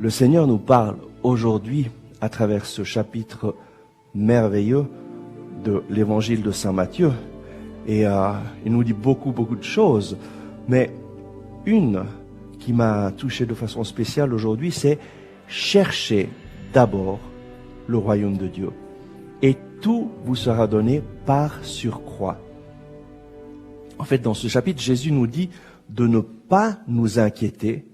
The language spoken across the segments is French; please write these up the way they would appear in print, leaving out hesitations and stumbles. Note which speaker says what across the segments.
Speaker 1: Le Seigneur nous parle aujourd'hui à travers ce chapitre merveilleux de l'évangile de Saint Matthieu. Et il nous dit beaucoup de choses. Mais une qui m'a touché de façon spéciale aujourd'hui, c'est chercher d'abord le royaume de Dieu. Et tout vous sera donné par surcroît. En fait, dans ce chapitre, Jésus nous dit de ne pas nous inquiéter,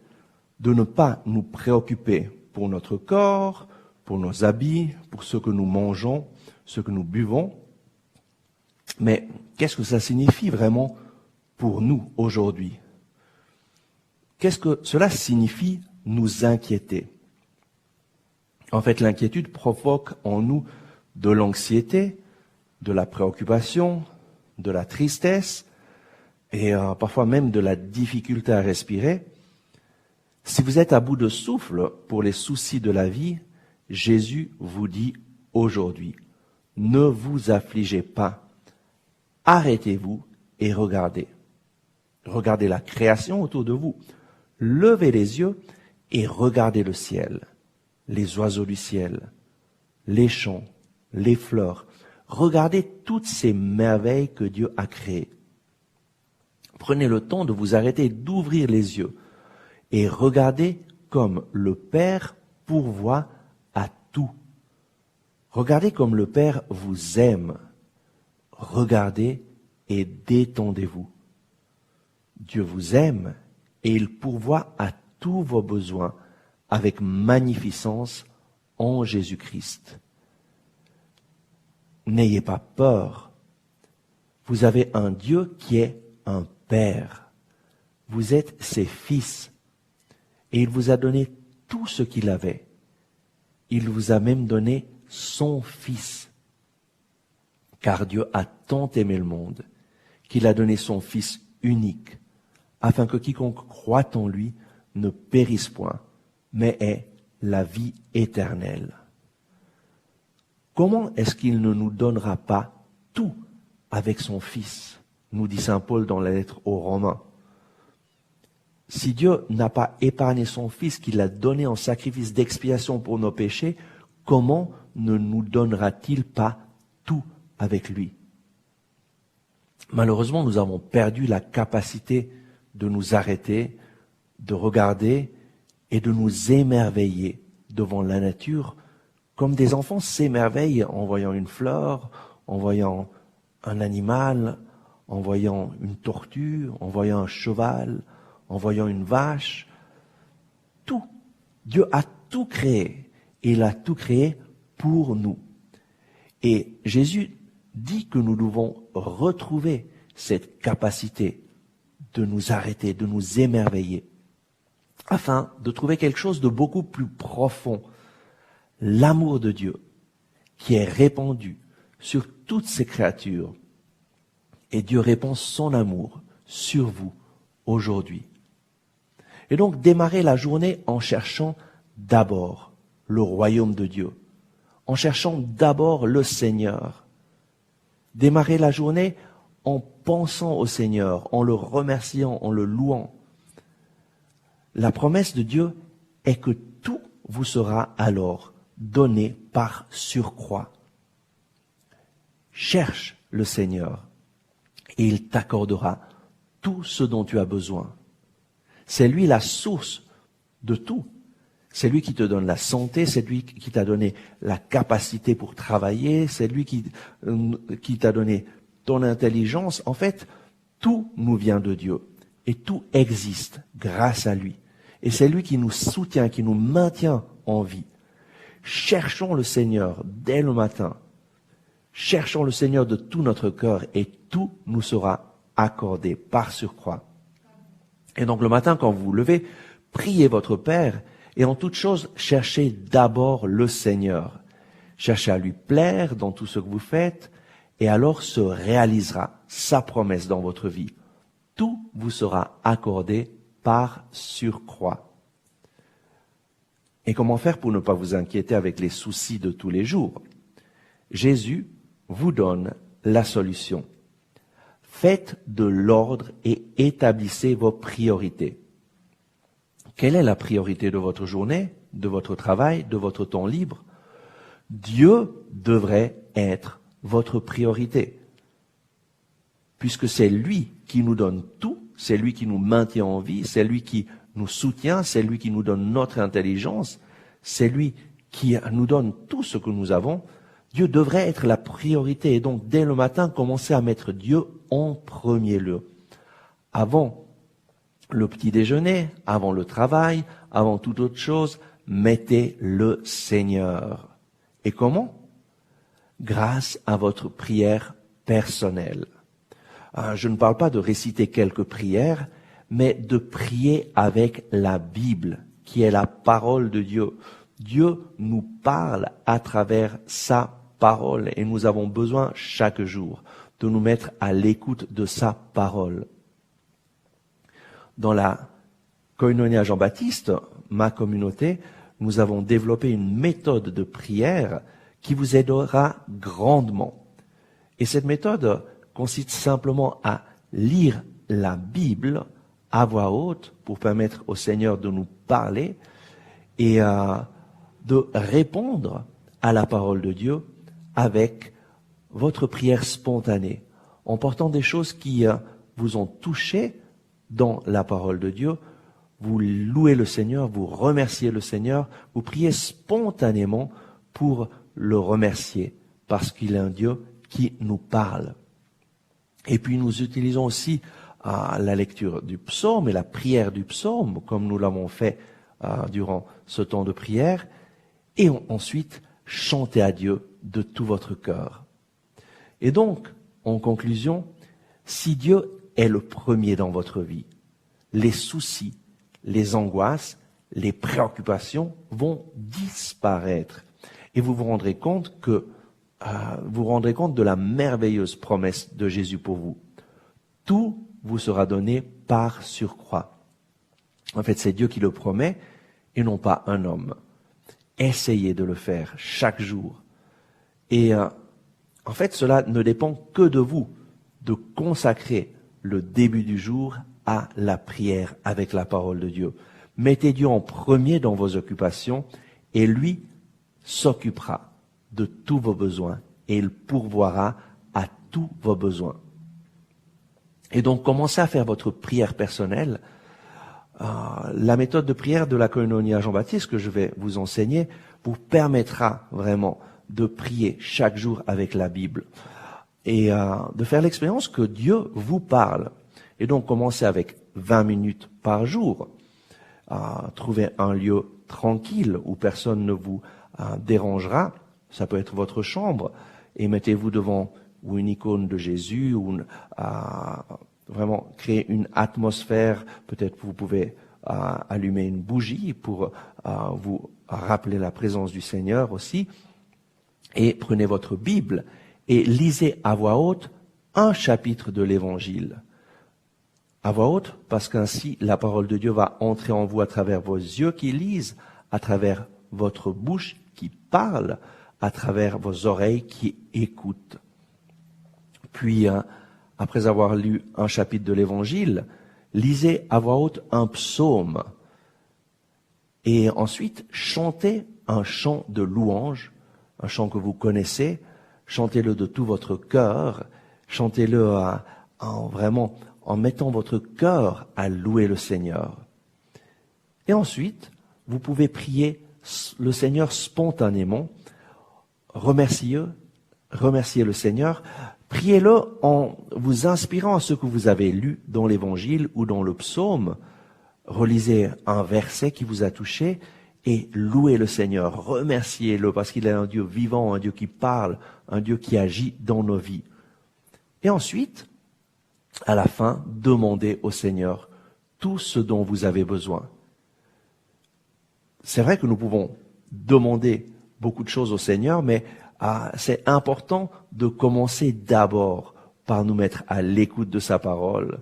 Speaker 1: de ne pas nous préoccuper pour notre corps, pour nos habits, pour ce que nous mangeons, ce que nous buvons. Mais qu'est-ce que ça signifie vraiment pour nous aujourd'hui? Qu'est-ce que cela signifie nous inquiéter? En fait, l'inquiétude provoque en nous de l'anxiété, de la préoccupation, de la tristesse et parfois même de la difficulté à respirer. Si vous êtes à bout de souffle pour les soucis de la vie, Jésus vous dit aujourd'hui, ne vous affligez pas, arrêtez-vous et regardez. Regardez la création autour de vous. Levez les yeux et regardez le ciel, les oiseaux du ciel, les champs, les fleurs. Regardez toutes ces merveilles que Dieu a créées. Prenez le temps de vous arrêter, d'ouvrir les yeux et regardez comme le Père pourvoit à tout. Regardez comme le Père vous aime. Regardez et détendez-vous. Dieu vous aime et il pourvoit à tous vos besoins avec magnificence en Jésus-Christ. N'ayez pas peur. Vous avez un Dieu qui est un Père. Vous êtes ses fils. Et il vous a donné tout ce qu'il avait. Il vous a même donné son Fils. Car Dieu a tant aimé le monde qu'il a donné son Fils unique, afin que quiconque croit en lui ne périsse point, mais ait la vie éternelle. Comment est-ce qu'il ne nous donnera pas tout avec son Fils, nous dit saint Paul dans la lettre aux Romains. Si Dieu n'a pas épargné son Fils, qu'il l'a donné en sacrifice d'expiation pour nos péchés, comment ne nous donnera-t-il pas tout avec lui? Malheureusement, nous avons perdu la capacité de nous arrêter, de regarder et de nous émerveiller devant la nature, comme des enfants s'émerveillent en voyant une fleur, en voyant un animal, en voyant une tortue, en voyant un cheval, en voyant une vache. Tout. Dieu a tout créé. Et il a tout créé pour nous. Et Jésus dit que nous devons retrouver cette capacité de nous arrêter, de nous émerveiller, afin de trouver quelque chose de beaucoup plus profond, l'amour de Dieu, qui est répandu sur toutes ses créatures. Et Dieu répand son amour sur vous aujourd'hui. Et donc, démarrer la journée en cherchant d'abord le royaume de Dieu, en cherchant d'abord le Seigneur. Démarrer la journée en pensant au Seigneur, en le remerciant, en le louant. La promesse de Dieu est que tout vous sera alors donné par surcroît. Cherche le Seigneur et il t'accordera tout ce dont tu as besoin. C'est lui la source de tout. C'est lui qui te donne la santé, c'est lui qui t'a donné la capacité pour travailler, c'est lui qui t'a donné ton intelligence. En fait, tout nous vient de Dieu et tout existe grâce à lui. Et c'est lui qui nous soutient, qui nous maintient en vie. Cherchons le Seigneur dès le matin. Cherchons le Seigneur de tout notre cœur et tout nous sera accordé par surcroît. Et donc le matin, quand vous vous levez, priez votre Père et en toute chose, cherchez d'abord le Seigneur. Cherchez à lui plaire dans tout ce que vous faites et alors se réalisera sa promesse dans votre vie. Tout vous sera accordé par surcroît. Et comment faire pour ne pas vous inquiéter avec les soucis de tous les jours? Jésus vous donne la solution. Faites de l'ordre et établissez vos priorités. Quelle est la priorité de votre journée? de votre travail, de votre temps libre, Dieu devrait être votre priorité. Puisque c'est lui qui nous donne tout, c'est lui qui nous maintient en vie, c'est lui qui nous soutient, c'est lui qui nous donne notre intelligence, c'est lui qui nous donne tout ce que nous avons. Dieu devrait être la priorité. Et donc, dès le matin, commencez à mettre Dieu en premier lieu. Avant le petit déjeuner, avant le travail, avant toute autre chose, mettez le Seigneur. Et comment? Grâce à votre prière personnelle. Je ne parle pas de réciter quelques prières, mais de prier avec la Bible, qui est la parole de Dieu. Dieu nous parle à travers sa parole et nous avons besoin chaque jour de nous mettre à l'écoute de sa parole. Dans la Koinonia Jean-Baptiste, ma communauté, nous avons développé une méthode de prière qui vous aidera grandement. Et cette méthode consiste simplement à lire la Bible à voix haute pour permettre au Seigneur de nous parler et de répondre à la parole de Dieu avec votre prière spontanée, en portant des choses qui vous ont touché dans la parole de Dieu. Vous louez le Seigneur, vous remerciez le Seigneur, vous priez spontanément pour le remercier, parce qu'il est un Dieu qui nous parle. Et puis nous utilisons aussi la lecture du psaume et la prière du psaume, comme nous l'avons fait durant ce temps de prière, et ensuite chantez à Dieu de tout votre cœur. Et donc, en conclusion, si Dieu est le premier dans votre vie, les soucis, les angoisses, les préoccupations vont disparaître. Et vous vous rendrez compte de la merveilleuse promesse de Jésus pour vous. Tout vous sera donné par surcroît. En fait, c'est Dieu qui le promet et non pas un homme. Essayez de le faire chaque jour. Et en fait, cela ne dépend que de vous, de consacrer le début du jour à la prière avec la parole de Dieu. Mettez Dieu en premier dans vos occupations et lui s'occupera de tous vos besoins et il pourvoira à tous vos besoins. Et donc, commencez à faire votre prière personnelle. La méthode de prière de la Koinonia Jean-Baptiste que je vais vous enseigner vous permettra vraiment de prier chaque jour avec la Bible et de faire l'expérience que Dieu vous parle. Et donc, commencez avec 20 minutes par jour. Trouvez un lieu tranquille où personne ne vous dérangera. Ça peut être votre chambre. Et mettez-vous devant ou une icône de Jésus ou vraiment créer une atmosphère. Peut-être vous pouvez allumer une bougie pour vous rappeler la présence du Seigneur aussi. Et prenez votre Bible et lisez à voix haute un chapitre de l'Évangile. À voix haute, parce qu'ainsi la parole de Dieu va entrer en vous à travers vos yeux qui lisent, à travers votre bouche qui parle, à travers vos oreilles qui écoutent. Puis, après avoir lu un chapitre de l'Évangile, lisez à voix haute un psaume. Et ensuite, chantez un chant de louange, un chant que vous connaissez, chantez-le de tout votre cœur, chantez-le en mettant votre cœur à louer le Seigneur. Et ensuite, vous pouvez prier le Seigneur spontanément, remerciez le Seigneur, priez-le en vous inspirant à ce que vous avez lu dans l'Évangile ou dans le psaume. Relisez un verset qui vous a touché et louez le Seigneur, remerciez-le parce qu'il est un Dieu vivant, un Dieu qui parle, un Dieu qui agit dans nos vies. Et ensuite, à la fin, demandez au Seigneur tout ce dont vous avez besoin. C'est vrai que nous pouvons demander beaucoup de choses au Seigneur, mais c'est important de commencer d'abord par nous mettre à l'écoute de sa parole,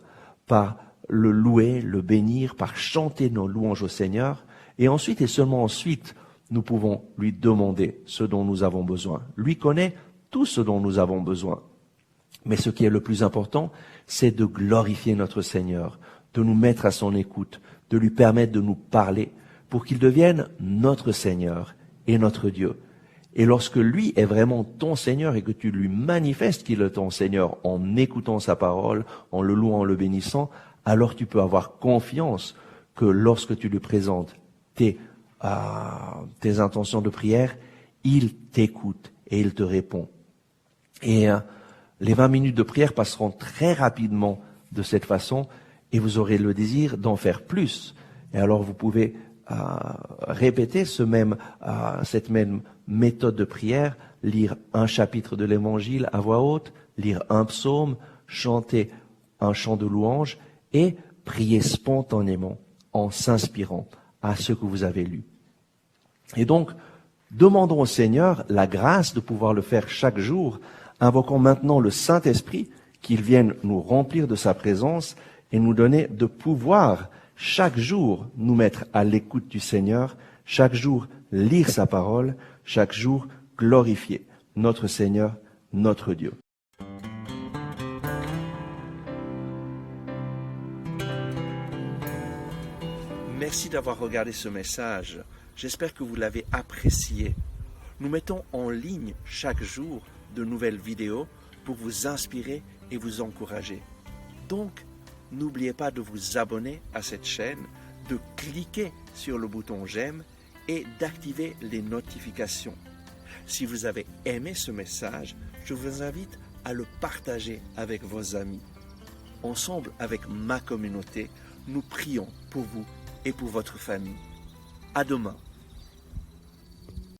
Speaker 1: par le louer, le bénir, par chanter nos louanges au Seigneur. Et ensuite, et seulement ensuite, nous pouvons lui demander ce dont nous avons besoin. Lui connaît tout ce dont nous avons besoin. Mais ce qui est le plus important, c'est de glorifier notre Seigneur, de nous mettre à son écoute, de lui permettre de nous parler, pour qu'il devienne notre Seigneur et notre Dieu. Et lorsque lui est vraiment ton Seigneur et que tu lui manifestes qu'il est ton Seigneur en écoutant sa parole, en le louant, en le bénissant, alors tu peux avoir confiance que lorsque tu lui présentes tes intentions de prière, il t'écoute et il te répond. Et les 20 minutes de prière passeront très rapidement de cette façon et vous aurez le désir d'en faire plus. Et alors vous pouvez répéter cette même méthode de prière, lire un chapitre de l'Évangile à voix haute, lire un psaume, chanter un chant de louange et prier spontanément en s'inspirant à ce que vous avez lu. Et donc, demandons au Seigneur la grâce de pouvoir le faire chaque jour. Invoquons maintenant le Saint-Esprit qu'il vienne nous remplir de sa présence et nous donner de pouvoir chaque jour nous mettre à l'écoute du Seigneur, chaque jour lire sa parole, chaque jour glorifier notre Seigneur, notre Dieu. Merci d'avoir regardé ce message. J'espère que vous l'avez apprécié. Nous mettons en ligne chaque jour de nouvelles vidéos pour vous inspirer et vous encourager. Donc, n'oubliez pas de vous abonner à cette chaîne, de cliquer sur le bouton j'aime et d'activer les notifications. Si vous avez aimé ce message, je vous invite à le partager avec vos amis. Ensemble, avec ma communauté, nous prions pour vous et pour votre famille. À demain.